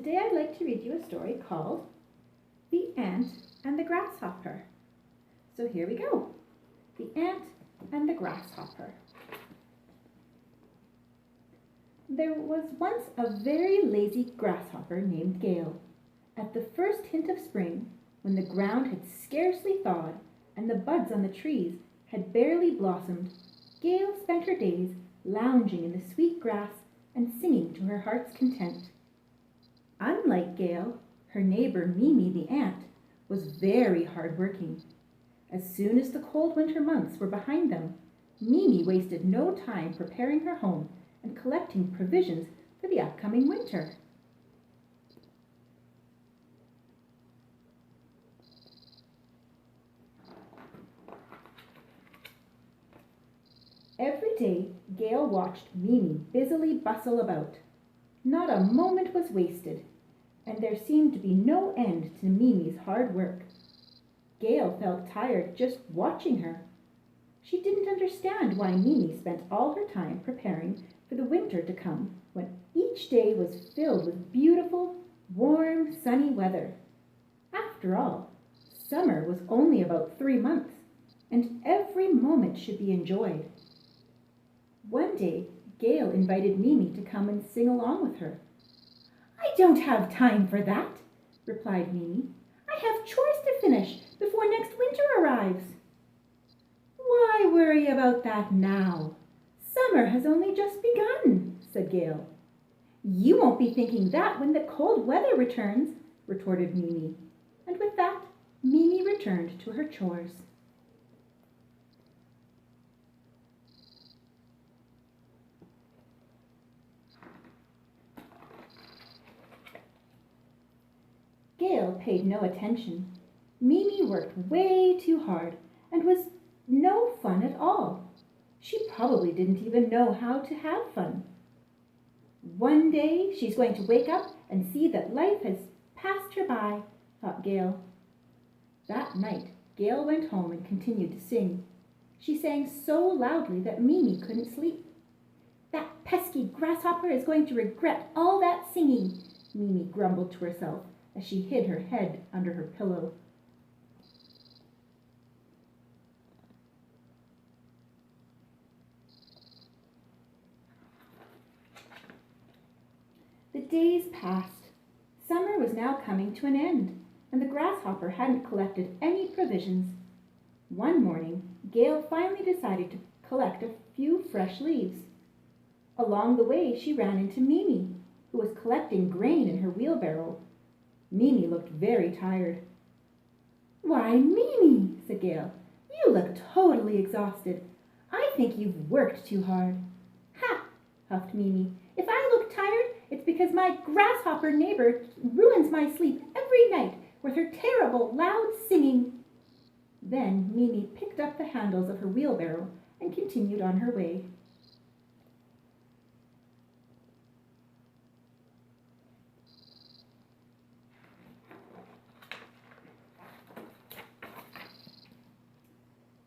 today I'd like to read you a story called The Ant and the Grasshopper. So here we go. The Ant and the Grasshopper. There was once a very lazy grasshopper named Gale. At the first hint of spring, when the ground had scarcely thawed and the buds on the trees had barely blossomed, Gale spent her days lounging in the sweet grass and singing to her heart's content. Unlike Gale, her neighbor Mimi the ant was very hard-working. As soon as the cold winter months were behind them, Mimi wasted no time preparing her home and collecting provisions for the upcoming winter. Every day, Gale watched Mimi busily bustle about. Not a moment was wasted, and there seemed to be no end to Mimi's hard work. Gale felt tired just watching her. She didn't understand why Mimi spent all her time preparing for the winter to come, when each day was filled with beautiful, warm, sunny weather. After all, summer was only about 3 months, and every moment should be enjoyed. One day, Gale invited Mimi to come and sing along with her. "I don't have time for that," replied Mimi. "I have chores to finish before next winter arrives." "Why worry about that now? Summer has only just begun," said Gale. "You won't be thinking that when the cold weather returns," retorted Mimi. And with that, Mimi returned to her chores. Gale paid no attention. Mimi worked way too hard and was no fun at all. She probably didn't even know how to have fun. One day she's going to wake up and see that life has passed her by, thought Gale. That night, Gale went home and continued to sing. She sang so loudly that Mimi couldn't sleep. "That pesky grasshopper is going to regret all that singing," Mimi grumbled to herself as she hid her head under her pillow. The days passed. Summer was now coming to an end, and the grasshopper hadn't collected any provisions. One morning, Gale finally decided to collect a few fresh leaves. Along the way, she ran into Mimi, who was collecting grain in her wheelbarrow. Mimi looked very tired. "Why, Mimi," said Gale, "you look totally exhausted. I think you've worked too hard." "Ha!" huffed Mimi. "If I look tired, it's because my grasshopper neighbor ruins my sleep every night with her terrible, loud singing." Then Mimi picked up the handles of her wheelbarrow and continued on her way.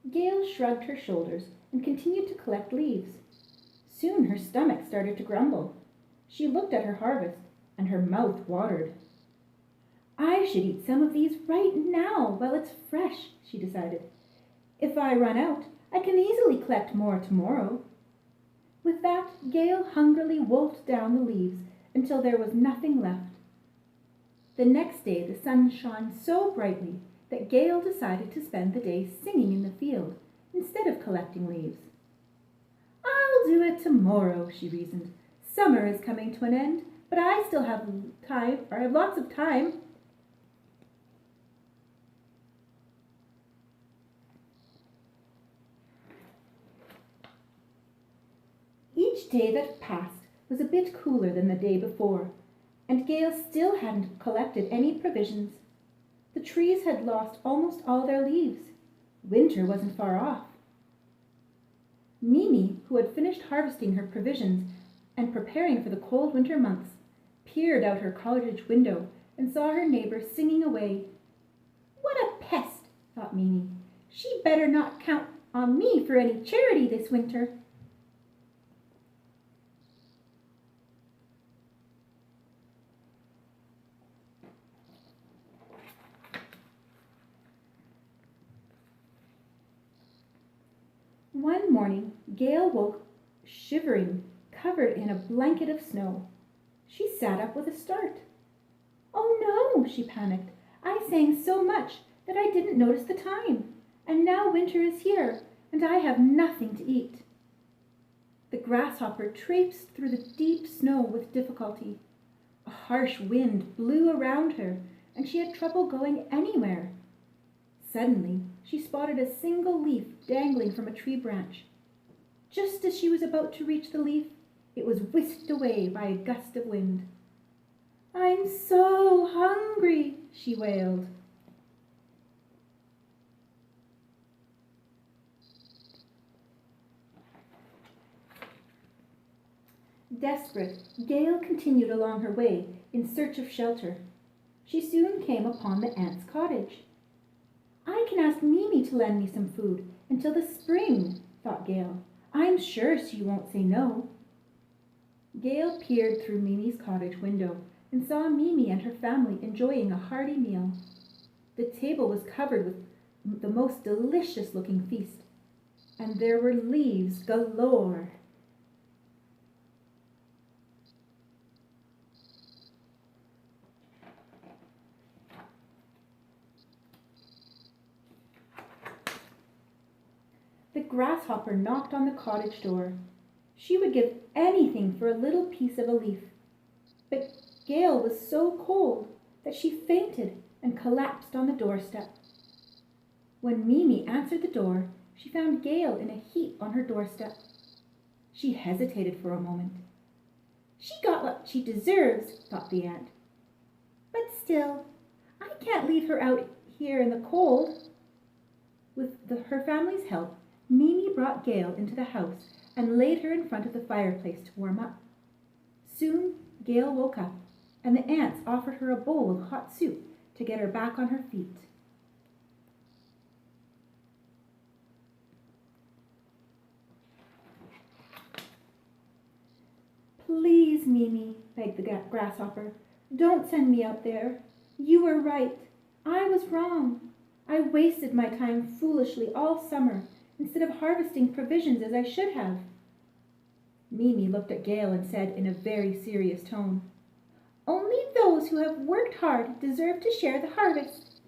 Gale shrugged her shoulders and continued to collect leaves. Soon her stomach started to grumble. She looked at her harvest, and her mouth watered. "I should eat some of these right now while it's fresh," she decided. "If I run out, I can easily collect more tomorrow." With that, Gale hungrily wolfed down the leaves until there was nothing left. The next day the sun shone so brightly that Gale decided to spend the day singing in the field instead of collecting leaves. "I'll do it tomorrow," she reasoned. "Summer is coming to an end, but I still have time, or I have lots of time." Each day that passed was a bit cooler than the day before, and Gale still hadn't collected any provisions. The trees had lost almost all their leaves. Winter wasn't far off. Mimi, who had finished harvesting her provisions and preparing for the cold winter months, peered out her cottage window and saw her neighbor singing away. "What a pest," thought Mimi. "She better not count on me for any charity this winter." One morning, Gale woke shivering, covered in a blanket of snow. She sat up with a start. "Oh no," she panicked. "I sang so much that I didn't notice the time, and now winter is here, and I have nothing to eat." The grasshopper traipsed through the deep snow with difficulty. A harsh wind blew around her, and she had trouble going anywhere. Suddenly, she spotted a single leaf dangling from a tree branch. Just as she was about to reach the leaf, it was whisked away by a gust of wind. "I'm so hungry," she wailed. Desperate, Gale continued along her way in search of shelter. She soon came upon the aunt's cottage. "I can ask Mimi to lend me some food until the spring," thought Gale. "I'm sure she won't say no." Gale peered through Mimi's cottage window and saw Mimi and her family enjoying a hearty meal. The table was covered with the most delicious-looking feast, and there were leaves galore. The grasshopper knocked on the cottage door. She would give anything for a little piece of a leaf. But Gale was so cold that she fainted and collapsed on the doorstep. When Mimi answered the door, she found Gale in a heap on her doorstep. She hesitated for a moment. "She got what she deserves," thought the aunt. "But still, I can't leave her out here in the cold." With her family's help, Mimi brought Gale into the house and laid her in front of the fireplace to warm up. Soon Gale woke up, and the aunts offered her a bowl of hot soup to get her back on her feet. "Please, Mimi," begged the grasshopper, "don't send me out there. You were right. I was wrong. I wasted my time foolishly all summer instead of harvesting provisions as I should have." Mimi looked at Gale and said in a very serious tone, "Only those who have worked hard deserve to share the harvest."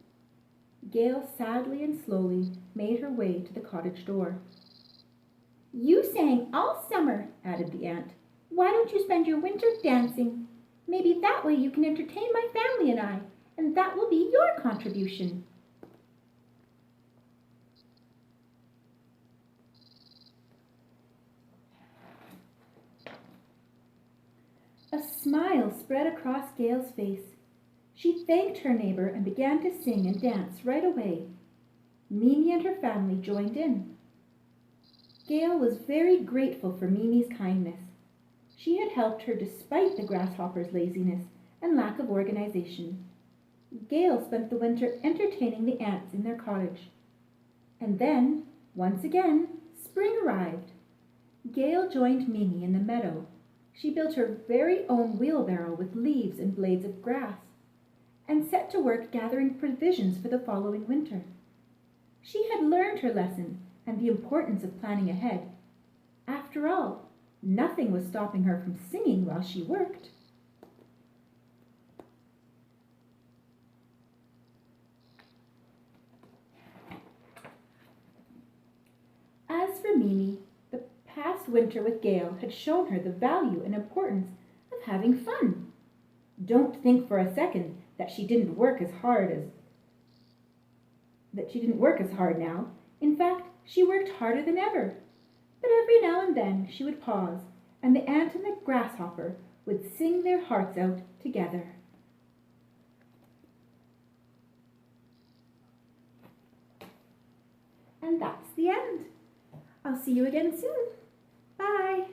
Gale sadly and slowly made her way to the cottage door. "You sang all summer," added the aunt. "Why don't you spend your winter dancing? Maybe that way you can entertain my family and that will be your contribution." A smile spread across Gale's face. She thanked her neighbor and began to sing and dance right away. Mimi and her family joined in. Gale was very grateful for Mimi's kindness. She had helped her despite the grasshopper's laziness and lack of organization. Gale spent the winter entertaining the ants in their cottage. And then, once again, spring arrived. Gale joined Mimi in the meadow. She built her very own wheelbarrow with leaves and blades of grass, and set to work gathering provisions for the following winter. She had learned her lesson and the importance of planning ahead. After all, nothing was stopping her from singing while she worked. As for Mimi, the past winter with Gale had shown her the value and importance of having fun. Don't think for a second that she didn't work as hard now. In fact, she worked harder than ever. But every now and then she would pause, and the ant and the grasshopper would sing their hearts out together. And that's the end. I'll see you again soon. Bye.